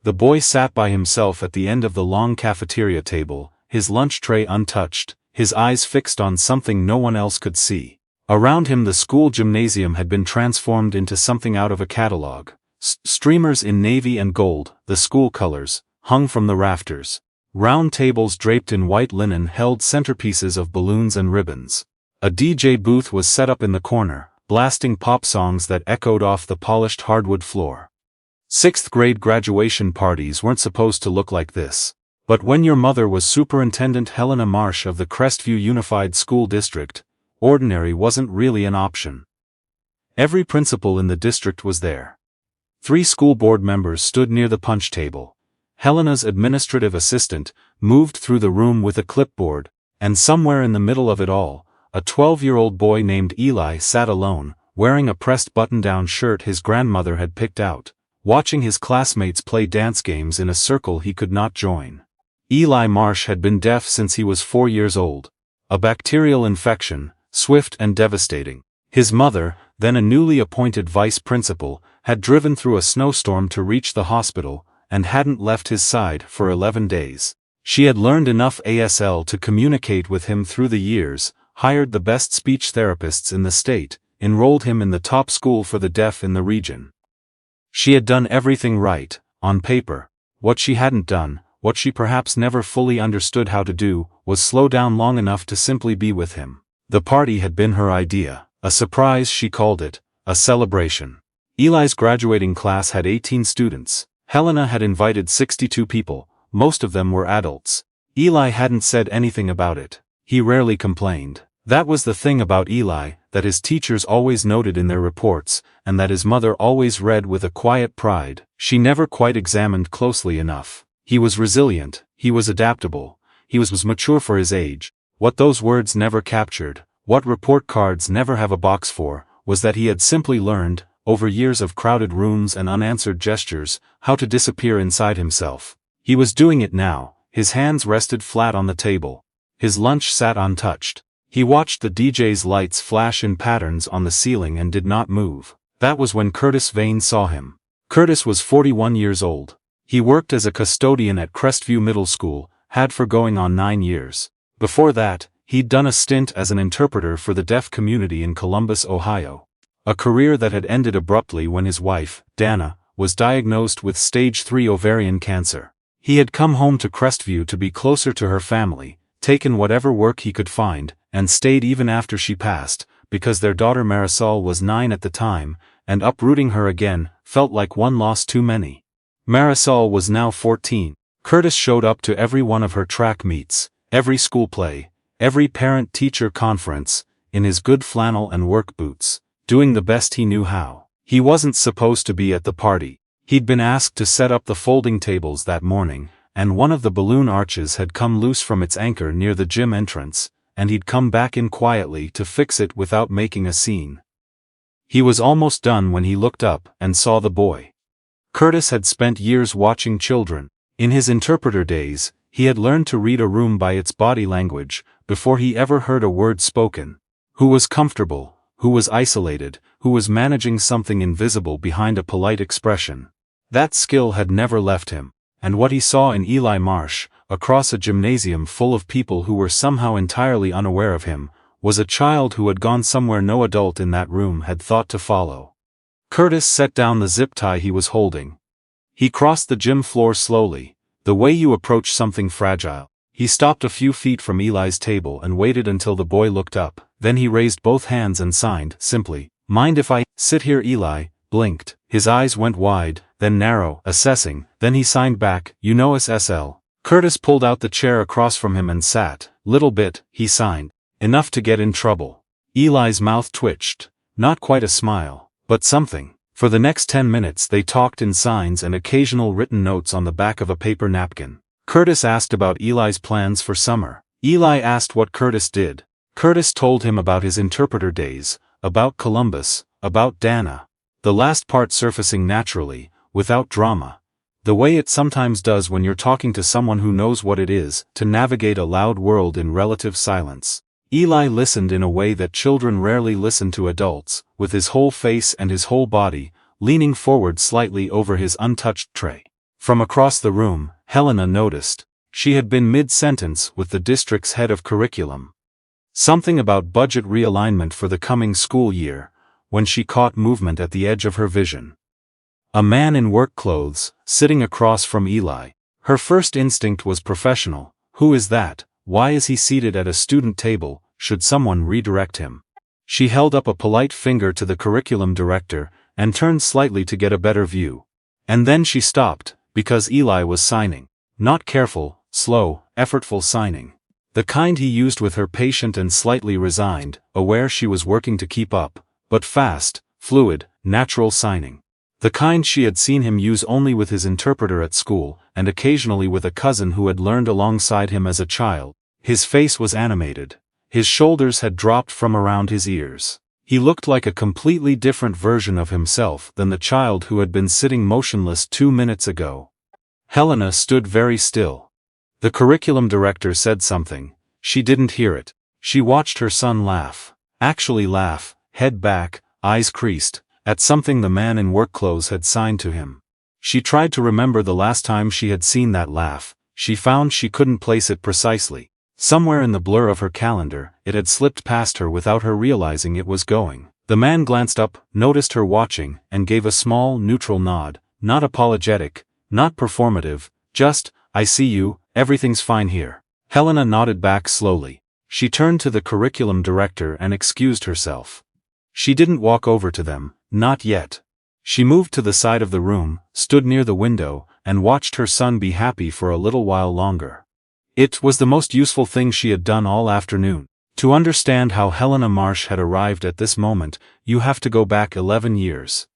The boy sat by himself at the end of the long cafeteria table, his lunch tray untouched, his eyes fixed on something no one else could see. Around him the school gymnasium had been transformed into something out of a catalogue. Streamers in navy and gold, the school colors, hung from the rafters. Round tables draped in white linen held centerpieces of balloons and ribbons. A DJ booth was set up in the corner, blasting pop songs that echoed off the polished hardwood floor. Sixth-grade graduation parties weren't supposed to look like this. But when your mother was Superintendent Helena Marsh of the Crestview Unified School District, ordinary wasn't really an option. Every principal in the district was there. 3 school board members stood near the punch table. Helena's administrative assistant moved through the room with a clipboard, and somewhere in the middle of it all, a 12-year-old boy named Eli sat alone, wearing a pressed button-down shirt his grandmother had picked out, watching his classmates play dance games in a circle he could not join. Eli Marsh had been deaf since he was 4 years old. A bacterial infection, swift and devastating. His mother, then a newly appointed vice principal, had driven through a snowstorm to reach the hospital, and hadn't left his side for 11 days. She had learned enough ASL to communicate with him through the years, hired the best speech therapists in the state, enrolled him in the top school for the deaf in the region. She had done everything right, on paper. What she hadn't done, what she perhaps never fully understood how to do, was slow down long enough to simply be with him. The party had been her idea, a surprise she called it, a celebration. Eli's graduating class had 18 students. Helena had invited 62 people, most of them were adults. Eli hadn't said anything about it. He rarely complained. That was the thing about Eli, that his teachers always noted in their reports, and that his mother always read with a quiet pride. She never quite examined closely enough. He was resilient, he was adaptable, he was mature for his age. What those words never captured, what report cards never have a box for, was that he had simply learned, over years of crowded rooms and unanswered gestures, how to disappear inside himself. He was doing it now. His hands rested flat on the table. His lunch sat untouched. He watched the DJ's lights flash in patterns on the ceiling and did not move. That was when Curtis Vane saw him. Curtis was 41 years old. He worked as a custodian at Crestview Middle School, had for going on 9 years. Before that, he'd done a stint as an interpreter for the deaf community in Columbus, Ohio. A career that had ended abruptly when his wife, Dana, was diagnosed with stage 3 ovarian cancer. He had come home to Crestview to be closer to her family, taken whatever work he could find, and stayed even after she passed, because their daughter Marisol was 9 at the time, and uprooting her again felt like one loss too many. Marisol was now 14. Curtis showed up to every one of her track meets, every school play, every parent-teacher conference, in his good flannel and work boots, doing the best he knew how. He wasn't supposed to be at the party. He'd been asked to set up the folding tables that morning, and one of the balloon arches had come loose from its anchor near the gym entrance, and he'd come back in quietly to fix it without making a scene. He was almost done when he looked up and saw the boy. Curtis had spent years watching children. In his interpreter days, he had learned to read a room by its body language, before he ever heard a word spoken. Who was comfortable, who was isolated, who was managing something invisible behind a polite expression. That skill had never left him, and what he saw in Eli Marsh, across a gymnasium full of people who were somehow entirely unaware of him, was a child who had gone somewhere no adult in that room had thought to follow. Curtis set down the zip tie he was holding. He crossed the gym floor slowly, the way you approach something fragile. He stopped a few feet from Eli's table and waited until the boy looked up. Then he raised both hands and signed, simply, "Mind if I sit here?" Eli blinked. His eyes went wide, then narrow, assessing. Then he signed back, "You know us, SL." Curtis pulled out the chair across from him and sat. "Little bit," he signed. "Enough to get in trouble." Eli's mouth twitched. Not quite a smile, but something. For the next 10 minutes they talked in signs and occasional written notes on the back of a paper napkin. Curtis asked about Eli's plans for summer. Eli asked what Curtis did. Curtis told him about his interpreter days, about Columbus, about Dana. The last part surfacing naturally, without drama. The way it sometimes does when you're talking to someone who knows what it is to navigate a loud world in relative silence. Eli listened in a way that children rarely listen to adults, with his whole face and his whole body, leaning forward slightly over his untouched tray. From across the room, Helena noticed. She had been mid-sentence with the district's head of curriculum. Something about budget realignment for the coming school year, when she caught movement at the edge of her vision. A man in work clothes, sitting across from Eli. Her first instinct was professional. Who is that? Why is he seated at a student table? Should someone redirect him? She held up a polite finger to the curriculum director, and turned slightly to get a better view. And then she stopped, because Eli was signing. Not careful, slow, effortful signing. The kind he used with her, patient and slightly resigned, aware she was working to keep up, but fast, fluid, natural signing. The kind she had seen him use only with his interpreter at school, and occasionally with a cousin who had learned alongside him as a child. His face was animated. His shoulders had dropped from around his ears. He looked like a completely different version of himself than the child who had been sitting motionless 2 minutes ago. Helena stood very still. The curriculum director said something. She didn't hear it. She watched her son laugh. Actually laugh, head back, eyes creased, at something the man in work clothes had signed to him. She tried to remember the last time she had seen that laugh. She found she couldn't place it precisely. Somewhere in the blur of her calendar, it had slipped past her without her realizing it was going. The man glanced up, noticed her watching, and gave a small, neutral nod, not apologetic, not performative, just, I see you, everything's fine here. Helena nodded back slowly. She turned to the curriculum director and excused herself. She didn't walk over to them, not yet. She moved to the side of the room, stood near the window, and watched her son be happy for a little while longer. It was the most useful thing she had done all afternoon. To understand how Helena Marsh had arrived at this moment, you have to go back 11 years.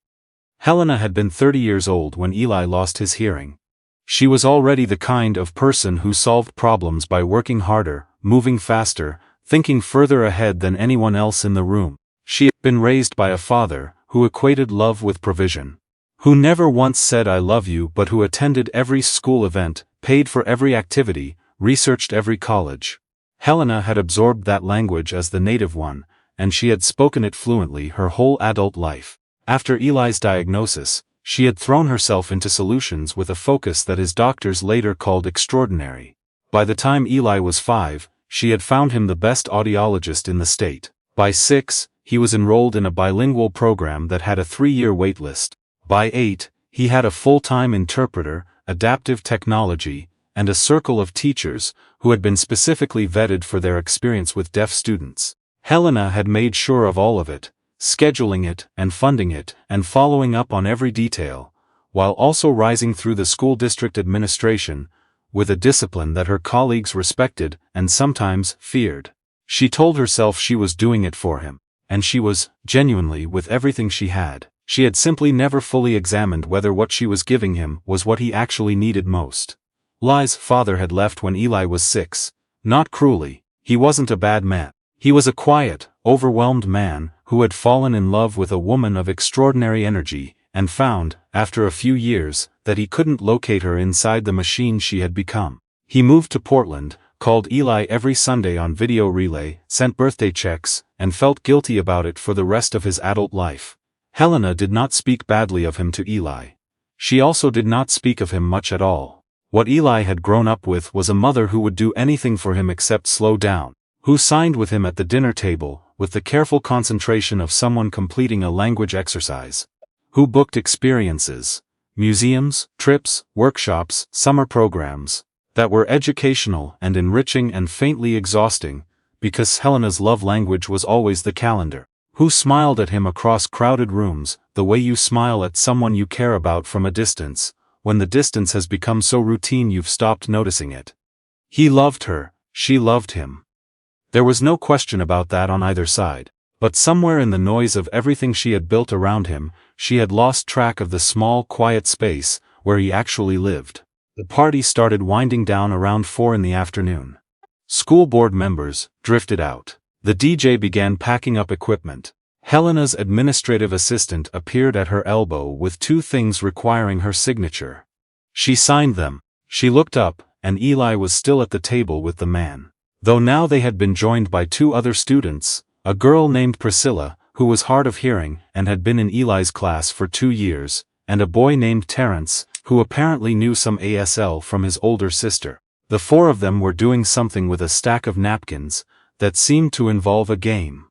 Helena had been 30 years old when Eli lost his hearing. She was already the kind of person who solved problems by working harder, moving faster, thinking further ahead than anyone else in the room. She had been raised by a father who equated love with provision, who never once said I love you but who attended every school event, paid for every activity, researched every college. Helena had absorbed that language as the native one, and she had spoken it fluently her whole adult life. After Eli's diagnosis, she had thrown herself into solutions with a focus that his doctors later called extraordinary. By the time Eli was 5, she had found him the best audiologist in the state. By 6, he was enrolled in a bilingual program that had a 3-year wait list. By 8, he had a full-time interpreter, adaptive technology, and a circle of teachers who had been specifically vetted for their experience with deaf students. Helena had made sure of all of it, scheduling it and funding it and following up on every detail, while also rising through the school district administration, with a discipline that her colleagues respected and sometimes feared. She told herself she was doing it for him, and she was, genuinely, with everything she had. She had simply never fully examined whether what she was giving him was what he actually needed most. Eli's father had left when Eli was 6, not cruelly. He wasn't a bad man. He was a quiet, overwhelmed man who had fallen in love with a woman of extraordinary energy, and found, after a few years, that he couldn't locate her inside the machine she had become. He moved to Portland, called Eli every Sunday on video relay, sent birthday checks, and felt guilty about it for the rest of his adult life. Helena did not speak badly of him to Eli. She also did not speak of him much at all. What Eli had grown up with was a mother who would do anything for him except slow down, who signed with him at the dinner table, with the careful concentration of someone completing a language exercise, who booked experiences, museums, trips, workshops, summer programs, that were educational and enriching and faintly exhausting, because Helena's love language was always the calendar, who smiled at him across crowded rooms, the way you smile at someone you care about from a distance, when the distance has become so routine you've stopped noticing it. He loved her, she loved him. There was no question about that on either side, but somewhere in the noise of everything she had built around him, she had lost track of the small, quiet space where he actually lived. The party started winding down around 4 in the afternoon. School board members drifted out. The DJ began packing up equipment. Helena's administrative assistant appeared at her elbow with 2 things requiring her signature. She signed them. She looked up, and Eli was still at the table with the man. Though now they had been joined by 2 other students, a girl named Priscilla, who was hard of hearing and had been in Eli's class for 2 years, and a boy named Terrence, who apparently knew some ASL from his older sister. The four of them were doing something with a stack of napkins that seemed to involve a game,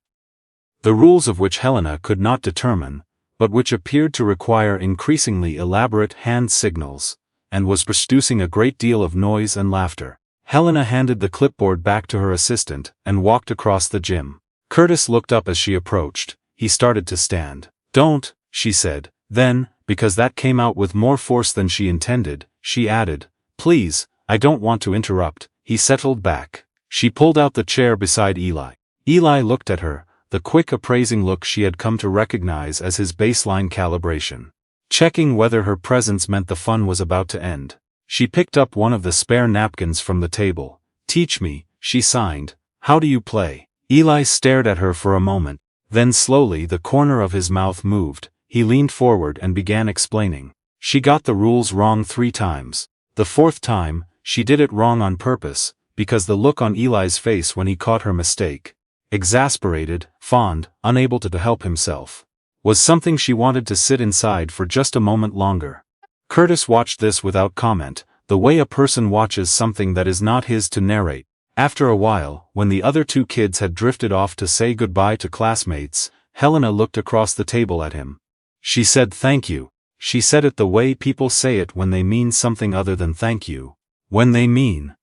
the rules of which Helena could not determine, but which appeared to require increasingly elaborate hand signals, and was producing a great deal of noise and laughter. Helena handed the clipboard back to her assistant and walked across the gym. Curtis looked up as she approached. He started to stand. "Don't," she said. Then, because that came out with more force than she intended, she added, "Please, I don't want to interrupt." He settled back. She pulled out the chair beside Eli. Eli looked at her, the quick appraising look she had come to recognize as his baseline calibration, checking whether her presence meant the fun was about to end. She picked up one of the spare napkins from the table. "Teach me," she signed. "How do you play?" Eli stared at her for a moment. Then slowly the corner of his mouth moved. He leaned forward and began explaining. She got the rules wrong 3 times. The 4th time, she did it wrong on purpose, because the look on Eli's face when he caught her mistake, exasperated, fond, unable to help himself, was something she wanted to sit inside for just a moment longer. Curtis watched this without comment, the way a person watches something that is not his to narrate. After a while, when the other 2 kids had drifted off to say goodbye to classmates, Helena looked across the table at him. She said thank you. She said it the way people say it when they mean something other than thank you. When they mean,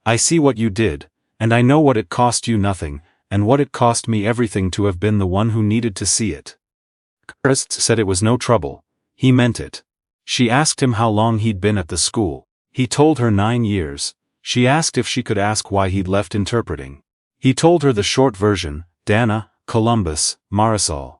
"I see what you did, and I know what it cost you nothing, and what it cost me everything to have been the one who needed to see it." Curtis said it was no trouble. He meant it. She asked him how long he'd been at the school. He told her 9 years. She asked if she could ask why he'd left interpreting. He told her the short version: Dana, Columbus, Marisol.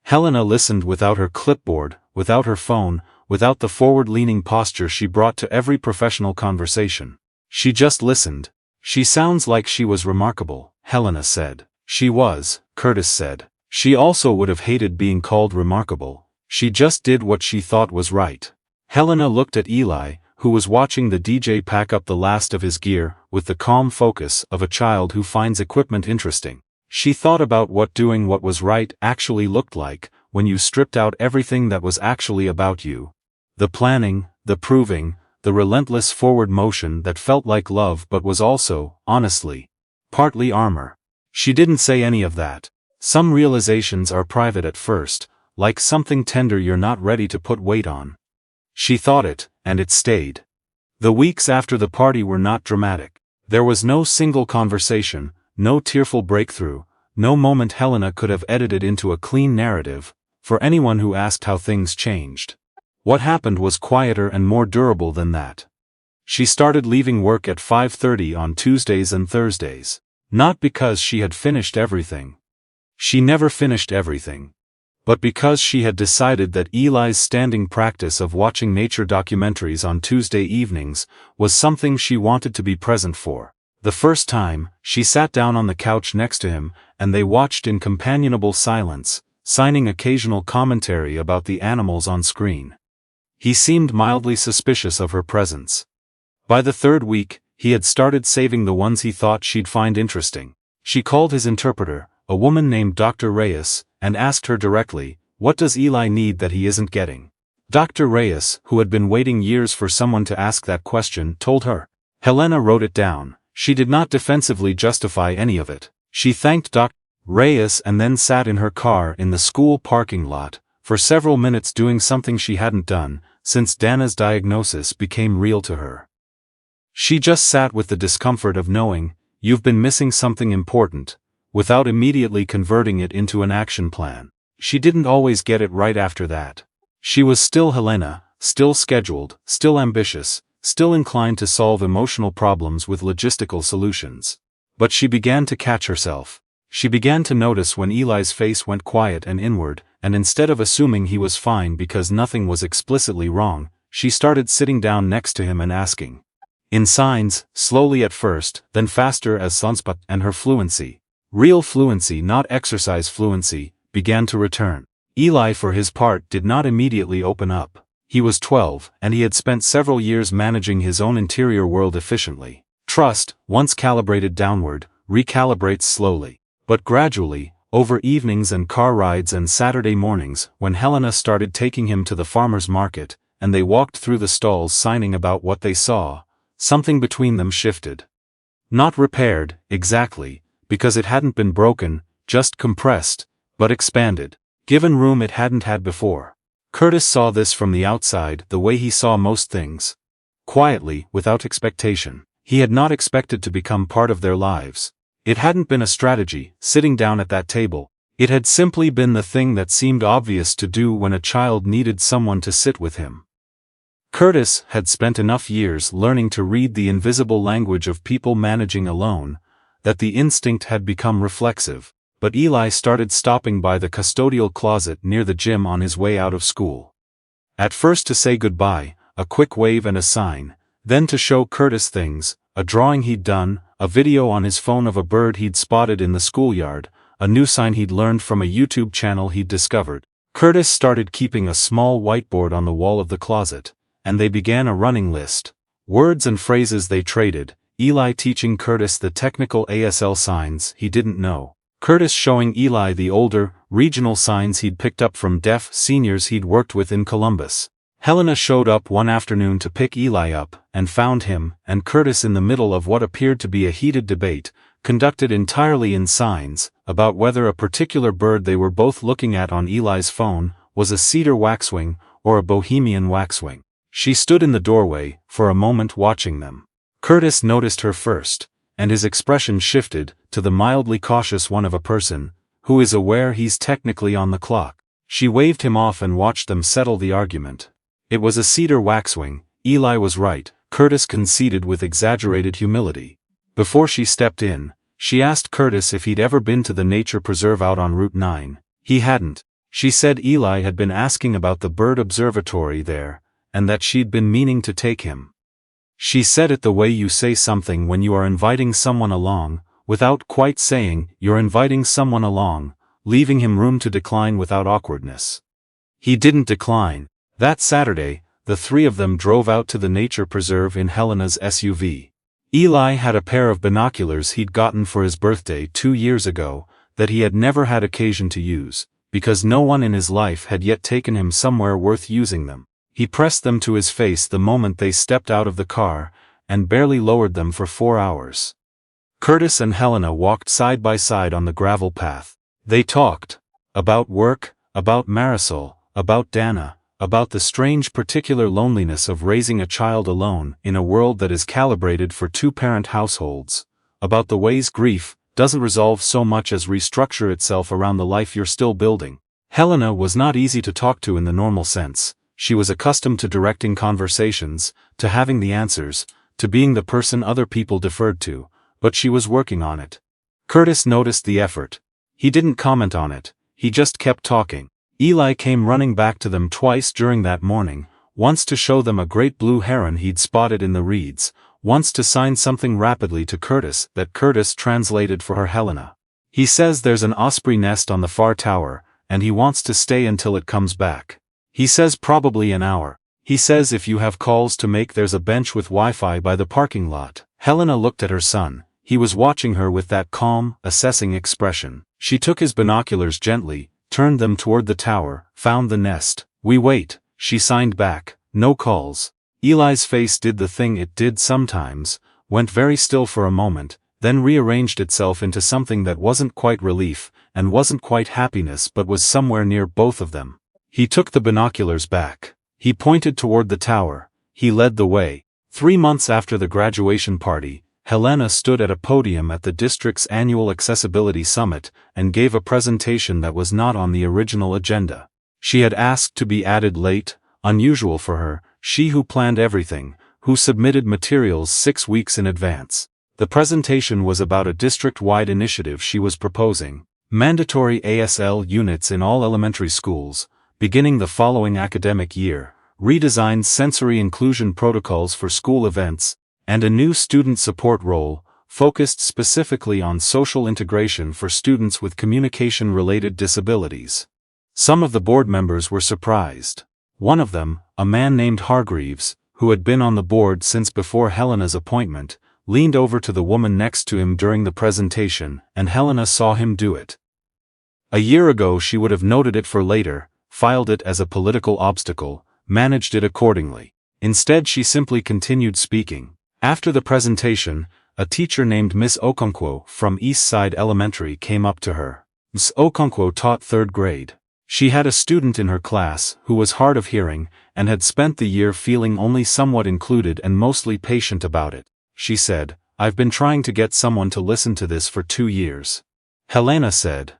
Helena listened without her clipboard, without her phone, without the forward-leaning posture she brought to every professional conversation. She just listened. "She sounds like she was remarkable," Helena said. "She was," Curtis said. She also would have hated being called remarkable. She just did what she thought was right. Helena looked at Eli, who was watching the DJ pack up the last of his gear, with the calm focus of a child who finds equipment interesting. She thought about what doing what was right actually looked like, when you stripped out everything that was actually about you. The planning, the proving, the relentless forward motion that felt like love but was also, honestly, partly armor. She didn't say any of that. Some realizations are private at first, like something tender you're not ready to put weight on. She thought it, and it stayed. The weeks after the party were not dramatic. There was no single conversation, no tearful breakthrough, no moment Helena could have edited into a clean narrative, for anyone who asked how things changed. What happened was quieter and more durable than that. She started leaving work at 5:30 on Tuesdays and Thursdays. Not because she had finished everything. She never finished everything. But because she had decided that Eli's standing practice of watching nature documentaries on Tuesday evenings was something she wanted to be present for. The first time, she sat down on the couch next to him, and they watched in companionable silence, signing occasional commentary about the animals on screen. He seemed mildly suspicious of her presence. By the 3rd week, he had started saving the ones he thought she'd find interesting. She called his interpreter, a woman named Dr. Reyes, and asked her directly, "What does Eli need that he isn't getting?" Dr. Reyes, who had been waiting years for someone to ask that question, told her. Helena wrote it down. She did not defensively justify any of it. She thanked Dr. Reyes and then sat in her car in the school parking lot, for several minutes doing something she hadn't done, since Dana's diagnosis became real to her. She just sat with the discomfort of knowing, you've been missing something important, without immediately converting it into an action plan. She didn't always get it right after that. She was still Helena, still scheduled, still ambitious, still inclined to solve emotional problems with logistical solutions. But she began to catch herself. She began to notice when Eli's face went quiet and inward, and instead of assuming he was fine because nothing was explicitly wrong, she started sitting down next to him and asking. In signs, slowly at first, then faster as Sanspot, and her fluency, real fluency not exercise fluency, began to return. Eli for his part did not immediately open up. He was 12, and he had spent several years managing his own interior world efficiently. Trust, once calibrated downward, recalibrates slowly. But gradually, over evenings and car rides and Saturday mornings, when Helena started taking him to the farmer's market, and they walked through the stalls signing about what they saw. Something between them shifted. Not repaired, exactly, because it hadn't been broken, just compressed, but expanded. Given room it hadn't had before. Curtis saw this from the outside, the way he saw most things. Quietly, without expectation. He had not expected to become part of their lives. It hadn't been a strategy, sitting down at that table. It had simply been the thing that seemed obvious to do when a child needed someone to sit with him. Curtis had spent enough years learning to read the invisible language of people managing alone, that the instinct had become reflexive. But Eli started stopping by the custodial closet near the gym on his way out of school. At first to say goodbye, a quick wave and a sign, then to show Curtis things, a drawing he'd done, a video on his phone of a bird he'd spotted in the schoolyard, a new sign he'd learned from a YouTube channel he'd discovered. Curtis started keeping a small whiteboard on the wall of the closet, and they began a running list. Words and phrases they traded, Eli teaching Curtis the technical ASL signs he didn't know. Curtis showing Eli the older, regional signs he'd picked up from deaf seniors he'd worked with in Columbus. Helena showed up one afternoon to pick Eli up, and found him and Curtis in the middle of what appeared to be a heated debate, conducted entirely in signs, about whether a particular bird they were both looking at on Eli's phone was a cedar waxwing or a bohemian waxwing. She stood in the doorway, for a moment watching them. Curtis noticed her first, and his expression shifted to the mildly cautious one of a person who is aware he's technically on the clock. She waved him off and watched them settle the argument. It was a cedar waxwing. Eli was right, Curtis conceded with exaggerated humility. Before she stepped in, she asked Curtis if he'd ever been to the nature preserve out on Route 9. He hadn't. She said Eli had been asking about the bird observatory there, and that she'd been meaning to take him. She said it the way you say something when you are inviting someone along, without quite saying you're inviting someone along, leaving him room to decline without awkwardness. He didn't decline. That Saturday, the three of them drove out to the nature preserve in Helena's SUV. Eli had a pair of binoculars he'd gotten for his birthday 2 years ago, that he had never had occasion to use, because no one in his life had yet taken him somewhere worth using them. He pressed them to his face the moment they stepped out of the car, and barely lowered them for 4 hours. Curtis and Helena walked side by side on the gravel path. They talked. About work, about Marisol, about Dana, about the strange particular loneliness of raising a child alone in a world that is calibrated for two-parent households, about the ways grief doesn't resolve so much as restructure itself around the life you're still building. Helena was not easy to talk to in the normal sense. She was accustomed to directing conversations, to having the answers, to being the person other people deferred to, but she was working on it. Curtis noticed the effort. He didn't comment on it, he just kept talking. Eli came running back to them twice during that morning, once to show them a great blue heron he'd spotted in the reeds, once to sign something rapidly to Curtis that Curtis translated for her Helena. He says there's an osprey nest on the far tower, and he wants to stay until it comes back. He says probably an hour. He says if you have calls to make there's a bench with Wi-Fi by the parking lot. Helena looked at her son. He was watching her with that calm, assessing expression. She took his binoculars gently, turned them toward the tower, found the nest. We wait, she signed back. No calls. Eli's face did the thing it did sometimes, went very still for a moment, then rearranged itself into something that wasn't quite relief, and wasn't quite happiness but was somewhere near both of them. He took the binoculars back. He pointed toward the tower. He led the way. 3 months after the graduation party, Helena stood at a podium at the district's annual Accessibility Summit and gave a presentation that was not on the original agenda. She had asked to be added late, unusual for her, she who planned everything, who submitted materials 6 weeks in advance. The presentation was about a district-wide initiative she was proposing: mandatory ASL units in all elementary schools, beginning the following academic year, redesigned sensory inclusion protocols for school events, and a new student support role, focused specifically on social integration for students with communication-related disabilities. Some of the board members were surprised. One of them, a man named Hargreaves, who had been on the board since before Helena's appointment, leaned over to the woman next to him during the presentation, and Helena saw him do it. A year ago she would have noted it for later, filed it as a political obstacle, managed it accordingly. Instead she simply continued speaking. After the presentation, a teacher named Miss Okonkwo from East Side Elementary came up to her. Miss Okonkwo taught 3rd grade. She had a student in her class who was hard of hearing and had spent the year feeling only somewhat included and mostly patient about it. She said, "I've been trying to get someone to listen to this for 2 years. Helena said,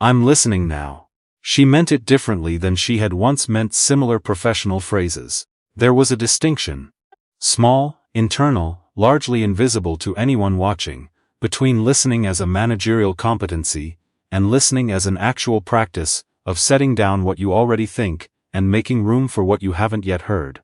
"I'm listening now." She meant it differently than she had once meant similar professional phrases. There was a distinction. Small, internal, largely invisible to anyone watching, between listening as a managerial competency and listening as an actual practice of setting down what you already think and making room for what you haven't yet heard.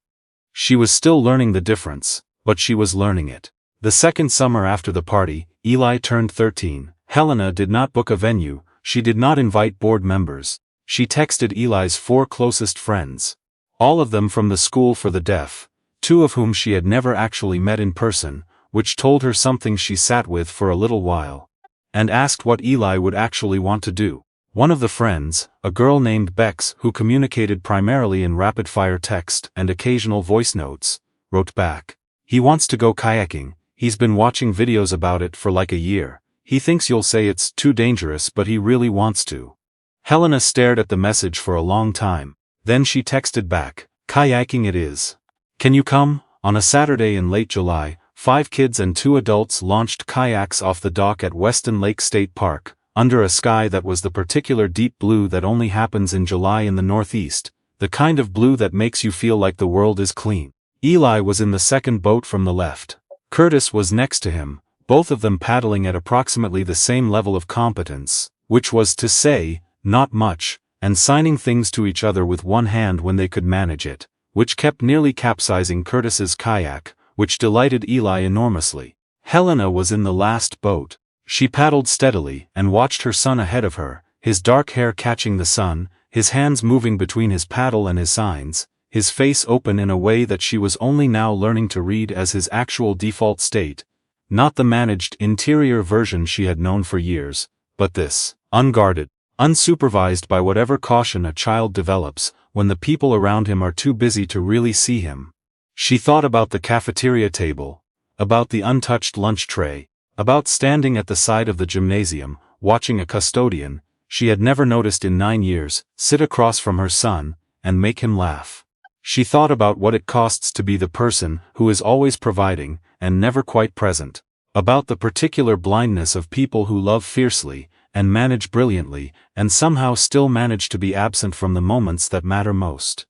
She was still learning the difference, but she was learning it. The second summer after the party, Eli turned 13. Helena did not book a venue, she did not invite board members. She texted Eli's 4 closest friends. All of them from the school for the deaf, 2 of whom she had never actually met in person, which told her something she sat with for a little while. And asked what Eli would actually want to do. One of the friends, a girl named Bex who communicated primarily in rapid-fire text and occasional voice notes, wrote back, "He wants to go kayaking, he's been watching videos about it for like a year. He thinks you'll say it's too dangerous but he really wants to." Helena stared at the message for a long time. Then she texted back, "Kayaking it is. Can you come?" On a Saturday in late July, 5 kids and 2 adults launched kayaks off the dock at Weston Lake State Park, under a sky that was the particular deep blue that only happens in July in the Northeast, the kind of blue that makes you feel like the world is clean. Eli was in the second boat from the left. Curtis was next to him, both of them paddling at approximately the same level of competence, which was to say, not much, and signing things to each other with one hand when they could manage it, which kept nearly capsizing Curtis's kayak, which delighted Eli enormously. Helena was in the last boat. She paddled steadily and watched her son ahead of her, his dark hair catching the sun, his hands moving between his paddle and his signs, his face open in a way that she was only now learning to read as his actual default state, not the managed interior version she had known for years, but this, unguarded, unsupervised by whatever caution a child develops when the people around him are too busy to really see him. She thought about the cafeteria table, about the untouched lunch tray, about standing at the side of the gymnasium, watching a custodian, she had never noticed in 9 years, sit across from her son, and make him laugh. She thought about what it costs to be the person who is always providing, and never quite present. About the particular blindness of people who love fiercely, and manage brilliantly, and somehow still manage to be absent from the moments that matter most.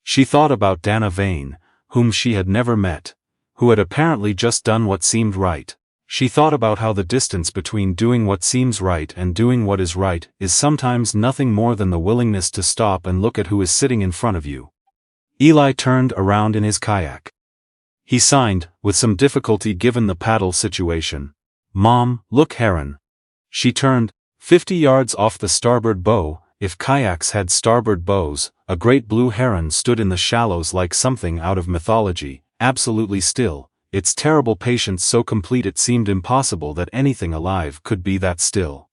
She thought about Vane, whom she had never met, who had apparently just done what seemed right. She thought about how the distance between doing what seems right and doing what is right is sometimes nothing more than the willingness to stop and look at who is sitting in front of you. Eli turned around in his kayak. He signed, with some difficulty given the paddle situation, "Mom, look, heron." She turned, 50 yards off the starboard bow. If kayaks had starboard bows, a great blue heron stood in the shallows like something out of mythology, absolutely still, its terrible patience so complete it seemed impossible that anything alive could be that still.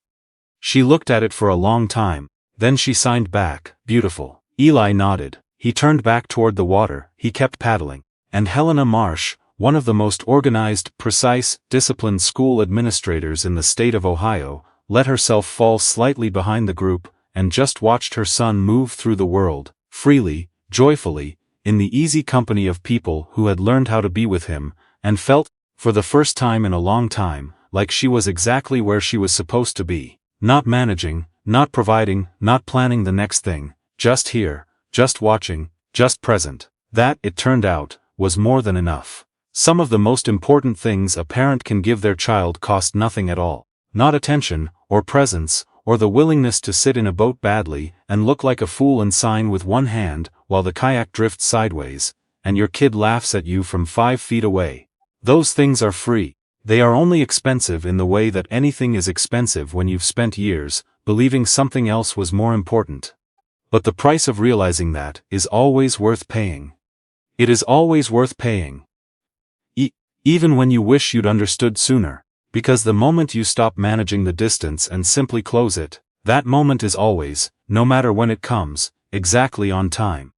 She looked at it for a long time, then she signed back, "Beautiful." Eli nodded. He turned back toward the water, he kept paddling. And Helena Marsh, one of the most organized, precise, disciplined school administrators in the state of Ohio, let herself fall slightly behind the group, and just watched her son move through the world, freely, joyfully, in the easy company of people who had learned how to be with him, and felt, for the first time in a long time, like she was exactly where she was supposed to be, not managing, not providing, not planning the next thing, just here, just watching, just present. That, it turned out, was more than enough. Some of the most important things a parent can give their child cost nothing at all. Not attention, or presence, or the willingness to sit in a boat badly and look like a fool and sign with one hand while the kayak drifts sideways, and your kid laughs at you from 5 feet away. Those things are free. They are only expensive in the way that anything is expensive when you've spent years believing something else was more important. But the price of realizing that is always worth paying. It is always worth paying. Even when you wish you'd understood sooner. Because the moment you stop managing the distance and simply close it, that moment is always, no matter when it comes, exactly on time.